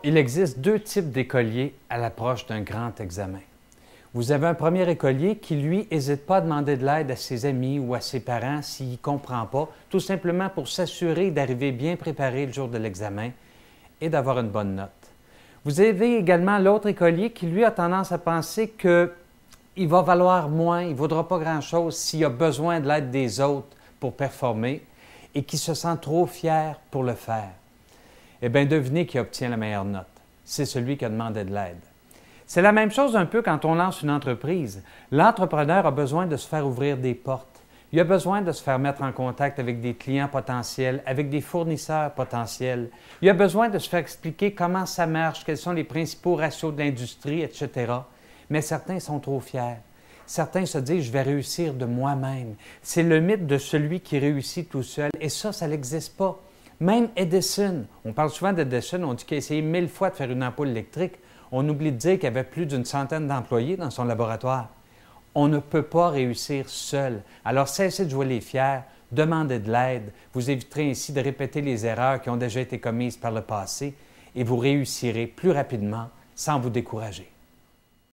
Il existe deux types d'écoliers à l'approche d'un grand examen. Vous avez un premier écolier qui, lui, n'hésite pas à demander de l'aide à ses amis ou à ses parents s'il ne comprend pas, tout simplement pour s'assurer d'arriver bien préparé le jour de l'examen et d'avoir une bonne note. Vous avez également l'autre écolier qui, lui, a tendance à penser qu'il va valoir moins, il ne vaudra pas grand-chose s'il a besoin de l'aide des autres pour performer et qui se sent trop fier pour le faire. Eh bien, devinez qui obtient la meilleure note. C'est celui qui a demandé de l'aide. C'est la même chose un peu quand on lance une entreprise. L'entrepreneur a besoin de se faire ouvrir des portes. Il a besoin de se faire mettre en contact avec des clients potentiels, avec des fournisseurs potentiels. Il a besoin de se faire expliquer comment ça marche, quels sont les principaux ratios de l'industrie, etc. Mais certains sont trop fiers. Certains se disent « je vais réussir de moi-même ». C'est le mythe de celui qui réussit tout seul. Et ça n'existe pas. Même Edison, on parle souvent d'Edison, on dit qu'il a essayé 1000 fois de faire une ampoule électrique. On oublie de dire qu'il y avait plus d'une centaine d'employés dans son laboratoire. On ne peut pas réussir seul. Alors cessez de jouer les fiers, demandez de l'aide. Vous éviterez ainsi de répéter les erreurs qui ont déjà été commises par le passé et vous réussirez plus rapidement sans vous décourager.